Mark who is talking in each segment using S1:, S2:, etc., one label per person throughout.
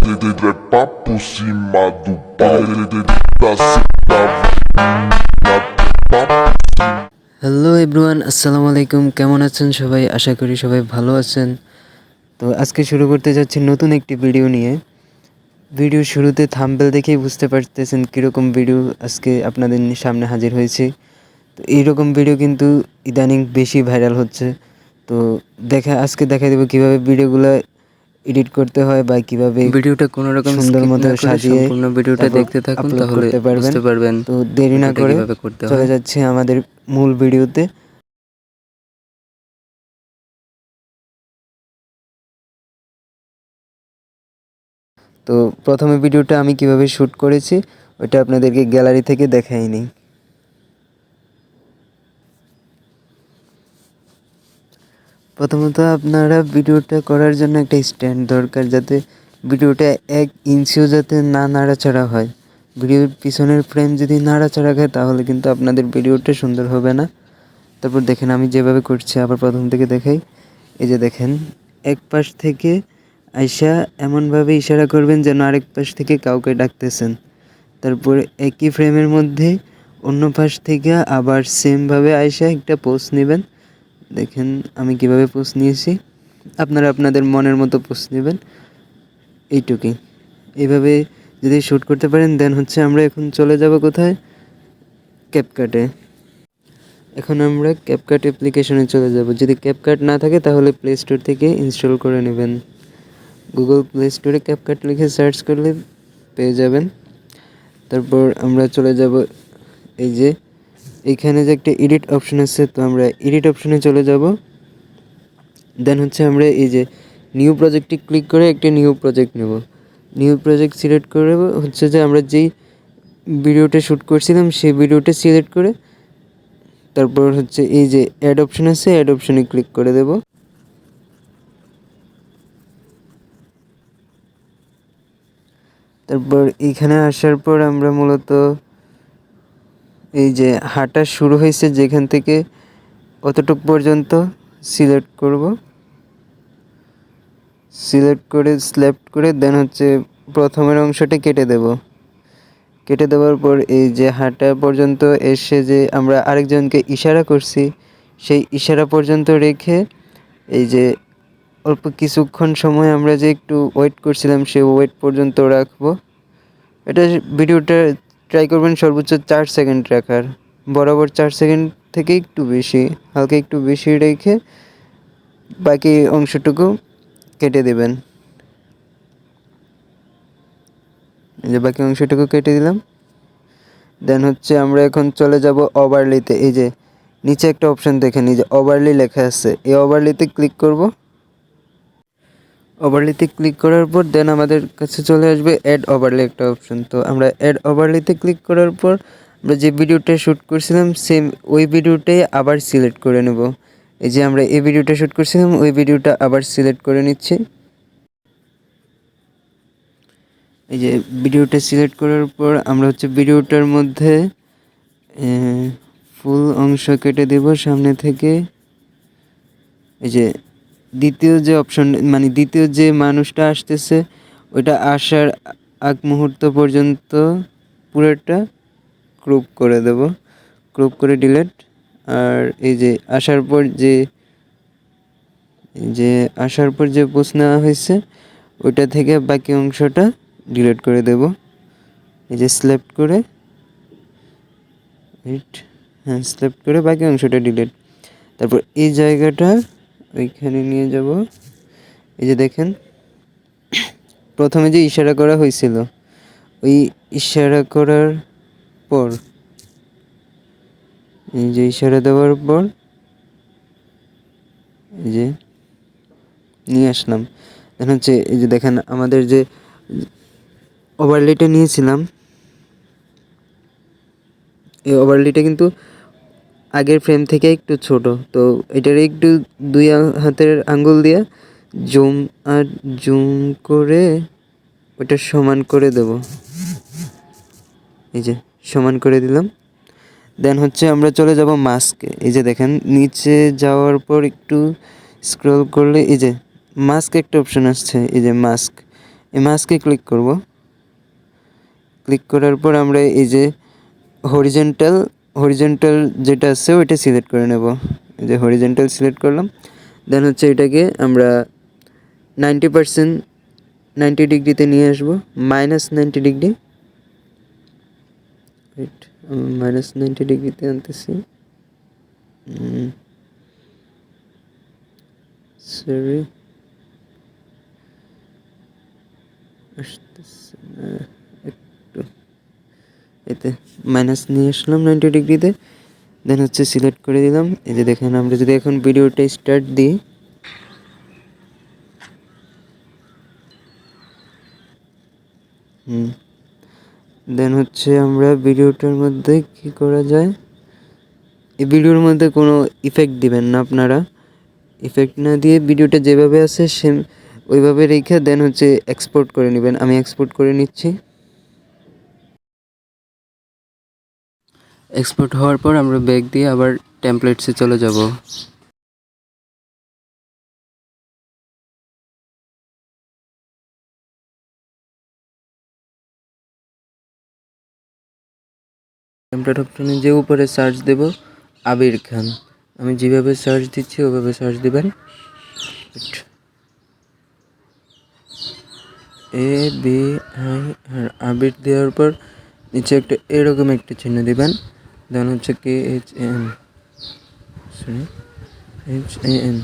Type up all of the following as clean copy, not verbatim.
S1: Papo cima do pau.
S2: Hello everyone, আসসালামু আলাইকুম। কেমন আছেন সবাই? আশা করি সবাই ভালো আছেন। তো আজকে শুরু করতে যাচ্ছি নতুন একটি ভিডিও নিয়ে। ভিডিও শুরুতে থাম্বনেল দেখেই বুঝতে পারতেছেন কীরকম ভিডিও আজকে আপনাদের সামনে হাজির হয়েছি। তো এইরকম ভিডিও কিন্তু ইদানিং বেশি ভাইরাল হচ্ছে। তো আজকে দেখা দেবো কীভাবে ভিডিওগুলো এডিট করতে হয় বা কীভাবে
S3: ভিডিওটা কোনো রকম
S2: সুন্দর
S3: স্কিপ
S2: মতো
S3: না করে
S2: সাজিয়ে
S3: সম্পূর্ণ ভিডিওটা
S2: তারপর
S3: দেখতে থাকুন,
S2: আপলোড
S3: তাহলে
S2: করতে
S3: বুঝতে পারবেন
S2: তো দেরি না
S3: ভিডিওটা
S2: করে
S3: কিভাবে করতে
S2: চলে
S3: হয়।
S2: যাচ্ছে আমাদের মূল ভিডিওতে। তো প্রথমে ভিডিওটা আমি কিভাবে শ্যুট করেছি ওইটা আপনাদেরকে গ্যালারি থেকে দেখাইনি। প্রথমত আপনারা ভিডিওটা করার জন্য একটা স্ট্যান্ড দরকার, যাতে ভিডিওটা 1 ইঞ্চিও যাতে না নাড়াচাড়া হয়। ভিডিওর পিছনের ফ্রেম যদি নাড়াচাড়া খায় তাহলে কিন্তু আপনাদের ভিডিওটা সুন্দর হবে না। তারপর দেখেন আমি যেভাবে করছি, আবার প্রথম থেকে দেখাই। এই যে দেখেন, এক পাশ থেকে আইসা এমনভাবে ইশারা করবেন যেন আরেক পাশ থেকে কাউকে ডাকতেছেন। তারপর একই ফ্রেমের মধ্যে অন্য পাশ থেকে আবার সেমভাবে আইসা একটা পোজ নেবেন। দেখেন আমি কিভাবে পোজ নিয়েছি, আপনারা আপনাদের মনের মতো পোজ নেবেন। এইটুকুই। এইভাবে যদি শ্যুট করতে পারেন দেন হচ্ছে আমরা এখন চলে যাব কোথায়, ক্যাপকাটে। এখন আমরা ক্যাপকাট অ্যাপ্লিকেশনে চলে যাব। যদি ক্যাপকাট না থাকে তাহলে প্লে স্টোর থেকে ইনস্টল করে নেবেন। গুগল প্লে স্টোরে ক্যাপকাট লিখে সার্চ করলে পেয়ে যাবেন। তারপর আমরা চলে যাব এই যে এইখানে যে একটা এডিট অপশন আছে, তো আমরা এডিট অপশনে চলে যাব। দেন হচ্ছে আমরা এই যে নিউ প্রজেক্টে ক্লিক করে একটা নিউ প্রজেক্ট নেব। নিউ প্রজেক্ট সিলেক্ট করে হচ্ছে যে আমরা যেই ভিডিওটা শ্যুট করছিলাম সেই ভিডিওটা সিলেক্ট করে তারপর হচ্ছে এই যে অ্যাড অপশন আছে, অ্যাড অপশনে ক্লিক করে দেব। তারপর এইখানে আসার পর আমরা মূলত এই যে হাঁটা শুরু হয়েছে যেখান থেকে অতটুক পর্যন্ত সিলেক্ট করব। সিলেক্ট করে সিলেক্ট করে দেন হচ্ছে প্রথমের অংশটা কেটে দেব। কেটে দেওয়ার পর এই যে হাঁটা পর্যন্ত এসে যে আমরা আরেকজনকে ইশারা করছি সেই ইশারা পর্যন্ত রেখে এই যে অল্প কিছুক্ষণ সময় আমরা যে একটু ওয়েট করছিলাম সেই ওয়েট পর্যন্ত রাখবো। এটা ভিডিওটা ট্রাই করবেন সর্বোচ্চ 4 সেকেন্ড রাখার, বরাবর 4 সেকেন্ড থেকে একটু বেশি, হালকা একটু বেশি রেখে বাকি অংশটুকু কেটে দেবেন। এই যে বাকি অংশটুকু কেটে দিলাম। দেন হচ্ছে আমরা এখন চলে যাব ওভারলিতে। এই যে নিচে একটা অপশন দেখেন, এই যে ওভারলি লেখা আছে, এই ওভারলিতে ক্লিক করব। ওভারলিতে ক্লিক করার পর দেন আমাদের কাছে চলে আসবে অ্যাড ওভারলি একটা অপশন। তো আমরা অ্যাড ওভারলিতে ক্লিক করার পর আমরা যে ভিডিওটা শ্যুট করছিলাম সেম ওই ভিডিওটাই আবার সিলেক্ট করে নেব। এই যে আমরা এই ভিডিওটা শ্যুট করছিলাম ওই ভিডিওটা আবার সিলেক্ট করে নিচ্ছি। এই যে ভিডিওটা সিলেক্ট করার পর আমরা হচ্ছে ভিডিওটার মধ্যে ফুল অংশ কেটে দেব সামনে থেকে। এই যে দ্বিতীয় যে অপশন মানে দ্বিতীয় যে মানুষটা আসতেছে ওইটা আসার আগ মুহূর্ত পর্যন্ত পুরোটা ক্রপ করে দেব, ক্রপ করে ডিলিট। আর এই যে আসার পর যে পোস্ট নেওয়া হয়েছে ওইটা থেকে বাকি অংশটা ডিলিট করে দেব। এই যে সিলেক্ট করে সিলেক্ট করে বাকি অংশটা ডিলিট। তারপর এই জায়গাটা ওইখানে নিয়ে যাব। এই যে দেখেন প্রথমে যে ইশারা করা হয়েছিল ওই ইশারা করার পর এই যে ইশারা দেওয়ার পর এই যে নিয়ে আসলাম। এখন হচ্ছে এই যে দেখেন আমাদের যে ওভারলেটা নিয়েছিলাম এই ওভারলেটা কিন্তু আগের ফ্রেম থেকে একটু ছোট। তো এটার একটু দুই হাতের আঙ্গুল দিয়ে জুম করে ওটা সমান করে দেব। এই যে সমান করে দিলাম। দেন হচ্ছে আমরা চলে যাব মাস্কে। এই যে দেখেন নিচে যাওয়ার পর একটু স্ক্রল করলে এই যে মাস্ক একটা অপশন আসছে, এই যে মাস্ক। এই মাস্কে ক্লিক করব। ক্লিক করার পর আমরা এই যে হরিজেন্টাল যেটা আছে ওইটা সিলেক্ট করে নেব। এই যে হরিজেন্টাল সিলেক্ট করলাম। দেন হচ্ছে এটাকে আমরা 90% 90 ডিগ্রিতে নিয়ে আসবো, -90 ডিগ্রি। -90 ডিগ্রিতে আনতেছি। সরি, আসতেছে না একটু। এতে মাইনাস নিয়ে আসলাম 90 ডিগ্রিতে। দেন হচ্ছে সিলেক্ট করে দিলাম। এই যে দেখেন, আমরা যদি এখন ভিডিওটা স্টার্ট দিই, দেন হচ্ছে আমরা ভিডিওটার মধ্যে কি করা যায়, এই ভিডিওর মধ্যে কোনো ইফেক্ট দিবেন না আপনারা। ইফেক্ট না দিয়ে ভিডিওটা যেভাবে আছে সেম ওইভাবে রেখে দেন হচ্ছে এক্সপোর্ট করে নেবেন। আমি এক্সপোর্ট করে নিচ্ছি। এক্সপোর্ট হওয়ার পর আমরা ব্যাক দিয়ে আবার টেমপ্লেটসে চলে যাব। টেমপ্লেট অপশনে যে উপরে সার্চ দেব আবির খান, আমি যেভাবে সার্চ দিচ্ছি ওভাবে সার্চ দিবেন। ABI আবির দেওয়ার পর নিচে একটা এরকম একটা চিহ্ন দিবেন। দেন হচ্ছে HAN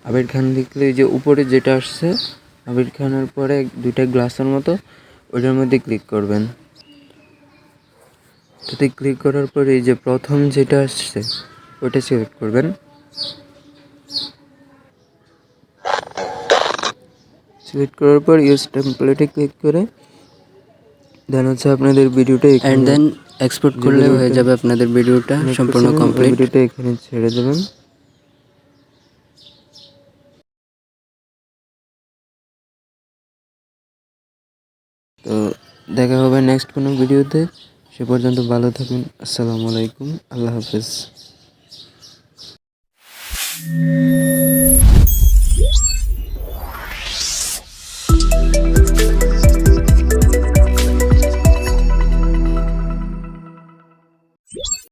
S2: আবির খান লিখলে যে উপরে যেটা আসছে আবির খানের পরে দুইটা গ্লাসের মতো, ওইটার মধ্যে ক্লিক করবেন। এটাতে ক্লিক করার পর এই যে প্রথম যেটা আসছে ওইটা সিলেক্ট করবেন। সিলেক্ট করার পর ইউজ টেমপ্লেটে ক্লিক করে দেন হচ্ছে আপনাদের ভিডিওটা এন্ড দেন এক্সপোর্ট করলে হয়ে যাবে আপনাদের ভিডিওটা সম্পূর্ণ কমপ্লিট। ভিডিওটা এখানে ছেড়ে দেবেন। তো দেখা হবে নেক্সট কোনো ভিডিওতে। সে পর্যন্ত ভালো থাকুন। আসসালামু আলাইকুম, আল্লাহ হাফেজ।